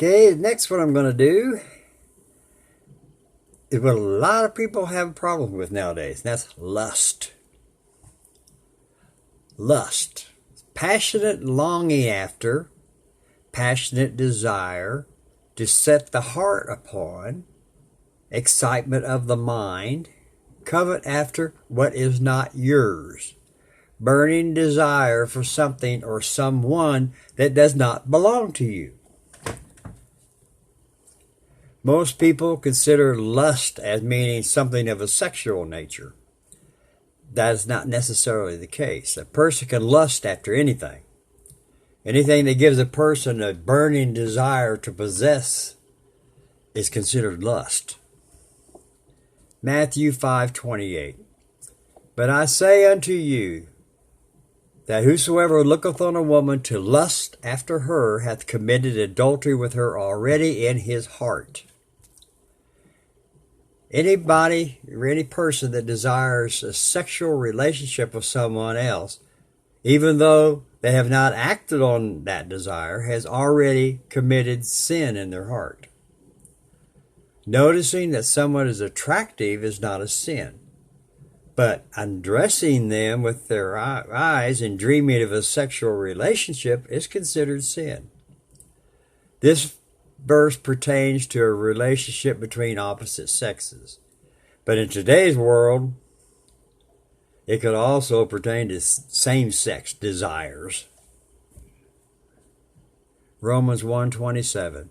Okay, next one I'm going to do is what a lot of people have a problem with nowadays, and that's lust. Lust. Passionate longing after, passionate desire to set the heart upon, excitement of the mind, covet after what is not yours, burning desire for something or someone that does not belong to you. Most people consider lust as meaning something of a sexual nature. That is not necessarily the case. A person can lust after anything. Anything that gives a person a burning desire to possess is considered lust. Matthew 5:28. But I say unto you, that whosoever looketh on a woman to lust after her hath committed adultery with her already in his heart. Anybody or any person that desires a sexual relationship with someone else, even though they have not acted on that desire, has already committed sin in their heart. Noticing that someone is attractive is not a sin, but undressing them with their eyes and dreaming of a sexual relationship is considered sin. This verse pertains to a relationship between opposite sexes. But in today's world, it could also pertain to same-sex desires. Romans 1:27.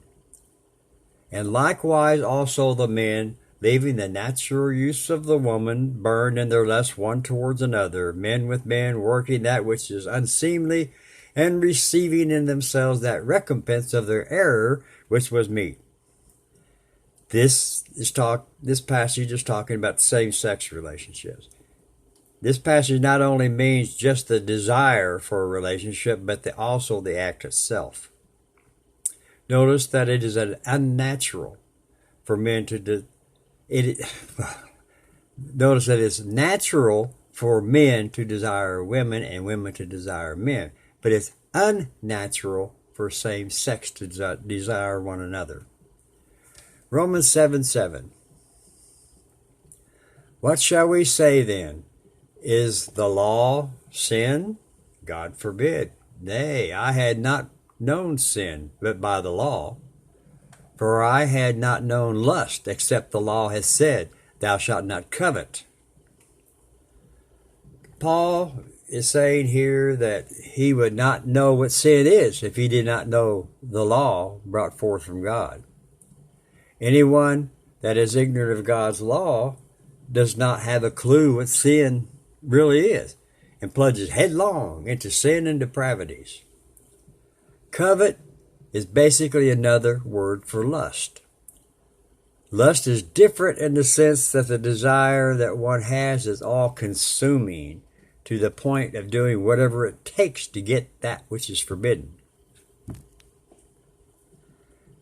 And likewise also the men, leaving the natural use of the woman, burn in their lust one towards another, men with men, working that which is unseemly, and receiving in themselves that recompense of their error which was meet. This passage is talking about same-sex relationships. This passage not only means just the desire for a relationship, but also the act itself. Notice that it is unnatural for men to notice that it's natural for men to desire women and women to desire men, but it's unnatural for same sex to desire one another. Romans 7:7. What shall we say then? Is the law sin? God forbid. Nay, I had not known sin, but by the law. For I had not known lust, except the law has said, Thou shalt not covet. Paul is saying here that he would not know what sin is if he did not know the law brought forth from God. Anyone that is ignorant of God's law does not have a clue what sin really is and plunges headlong into sin and depravities. Covet is basically another word for lust. Lust is different in the sense that the desire that one has is all-consuming to the point of doing whatever it takes to get that which is forbidden.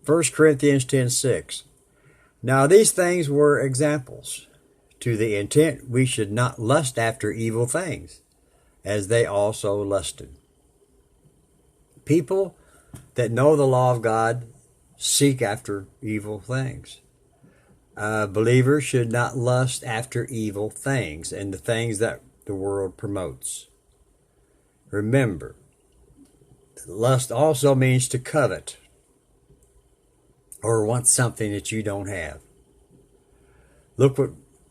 1 Corinthians 10:6. Now these things were examples, to the intent we should not lust after evil things, as they also lusted. People that know the law of God seek after evil things. Believers should not lust after evil things and the things that the world promotes. Remember, lust also means to covet or want something that you don't have. Look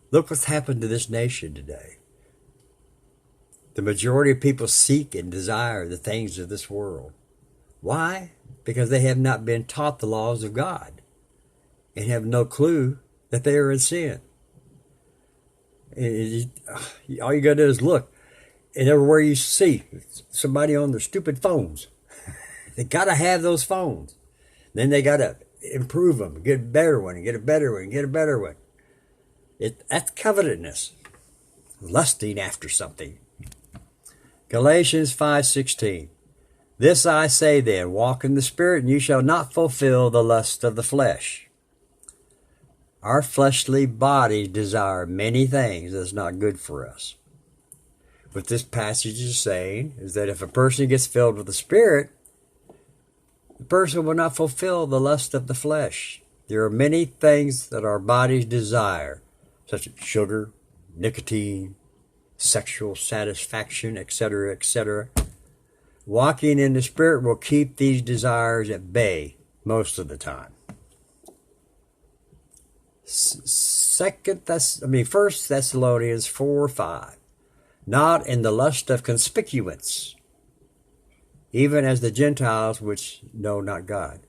what's happened to this nation today. The majority of people seek and desire the things of this world. Why? Because they have not been taught the laws of God and have no clue that they are in sin. All you got to do is look, and everywhere you see somebody on their stupid phones, they got to have those phones. Then they got to improve them, get a better one, and get a better one, and get a better one. That's covetousness, lusting after something. Galatians 5:16. This I say then, walk in the Spirit, and you shall not fulfill the lust of the flesh. Our fleshly bodies desire many things that's not good for us. What this passage is saying is that if a person gets filled with the Spirit, the person will not fulfill the lust of the flesh. There are many things that our bodies desire, such as sugar, nicotine, sexual satisfaction, etc., etc. Walking in the Spirit will keep these desires at bay most of the time. First Thessalonians 4:5. Not in the lust of conspicuance, even as the Gentiles which know not God.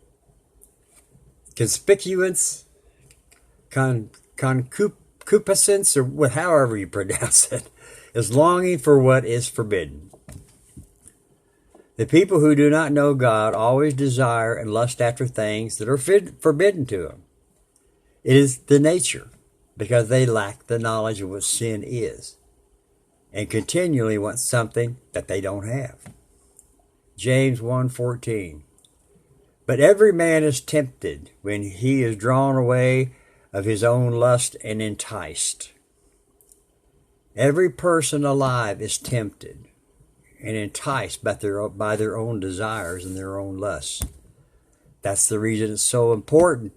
Conspicuance, concupiscence, or however you pronounce it, is longing for what is forbidden. The people who do not know God always desire and lust after things that are forbidden to them. It is the nature, because they lack the knowledge of what sin is, and continually want something that they don't have. James 1:14. But every man is tempted when he is drawn away of his own lust and enticed. Every person alive is tempted and enticed by their own desires and their own lusts. That's the reason it's so important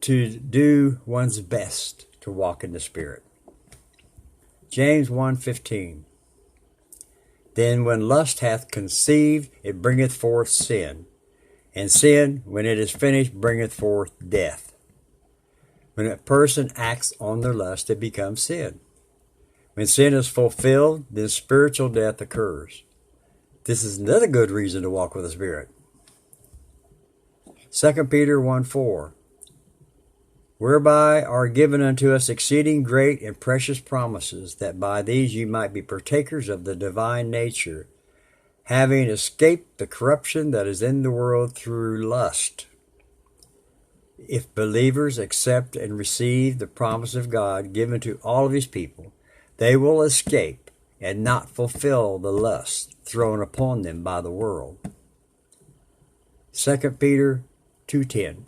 to do one's best to walk in the Spirit. James 1:15. Then when lust hath conceived, it bringeth forth sin. And sin, when it is finished, bringeth forth death. When a person acts on their lust, it becomes sin. When sin is fulfilled, then spiritual death occurs. This is another good reason to walk with the Spirit. 2 Peter 1:4. Whereby are given unto us exceeding great and precious promises, that by these ye might be partakers of the divine nature, having escaped the corruption that is in the world through lust. If believers accept and receive the promise of God given to all of his people, they will escape and not fulfill the lust thrown upon them by the world. 2 Peter 2:10.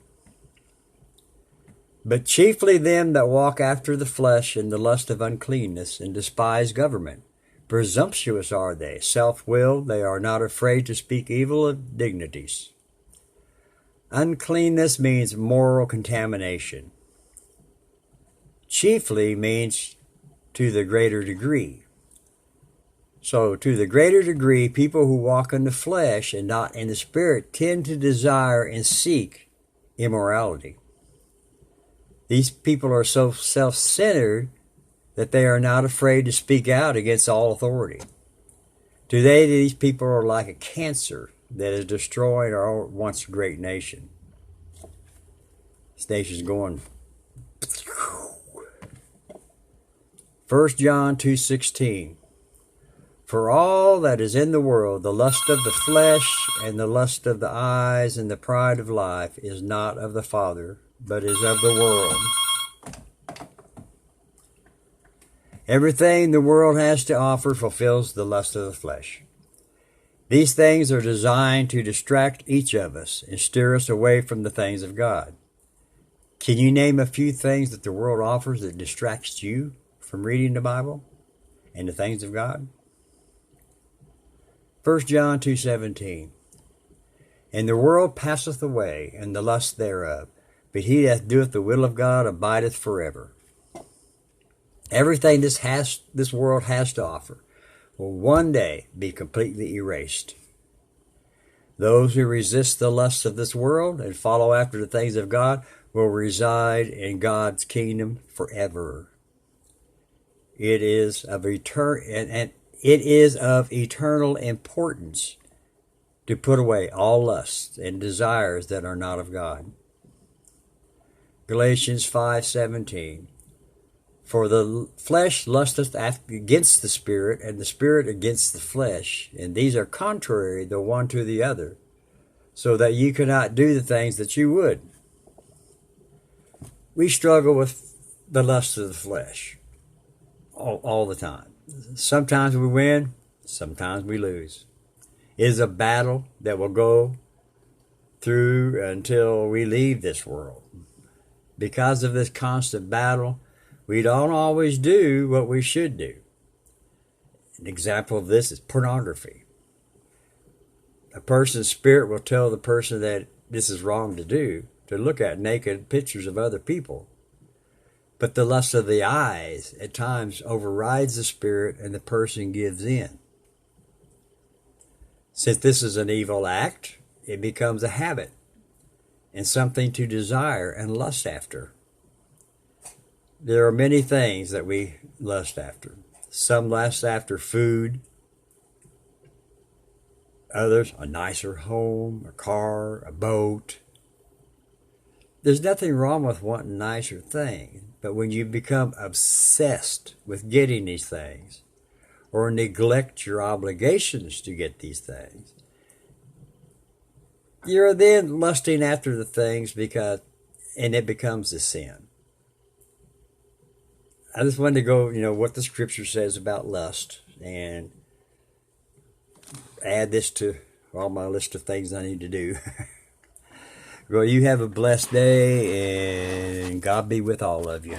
But chiefly them that walk after the flesh in the lust of uncleanness, and despise government. Presumptuous are they, self-willed, they are not afraid to speak evil of dignities. Uncleanness means moral contamination. Chiefly means to the greater degree. So to the greater degree, people who walk in the flesh and not in the Spirit tend to desire and seek immorality. These people are so self-centered that they are not afraid to speak out against all authority. Today, these people are like a cancer that is destroying our once great nation. This nation's going. 1 John 2:16. For all that is in the world, the lust of the flesh and the lust of the eyes and the pride of life is not of the Father, but is of the world. Everything the world has to offer fulfills the lust of the flesh. These things are designed to distract each of us and steer us away from the things of God. Can you name a few things that the world offers that distracts you from reading the Bible and the things of God? 1 John 2:17. And the world passeth away, and the lust thereof, but he that doeth the will of God abideth forever. Everything this world has to offer will one day be completely erased. Those who resist the lusts of this world and follow after the things of God will reside in God's kingdom forever. It is of eternal importance to put away all lusts and desires that are not of God. Galatians 5:17. For the flesh lusteth against the Spirit, and the Spirit against the flesh, and these are contrary the one to the other, so that you cannot do the things that you would. We struggle with the lust of the flesh all the time. Sometimes we win, sometimes we lose. It is a battle that will go through until we leave this world. Because of this constant battle, we don't always do what we should do. An example of this is pornography. A person's spirit will tell the person that this is wrong to do, to look at naked pictures of other people. But the lust of the eyes at times overrides the spirit and the person gives in. Since this is an evil act, it becomes a habit and something to desire and lust after. There are many things that we lust after. Some lust after food, others a nicer home, a car, a boat. There's nothing wrong with wanting nicer things, but when you become obsessed with getting these things, or neglect your obligations to get these things, you're then lusting after the things and it becomes a sin. I just wanted to go, what the scripture says about lust and add this to all my list of things I need to do. Well, you have a blessed day, and God be with all of you.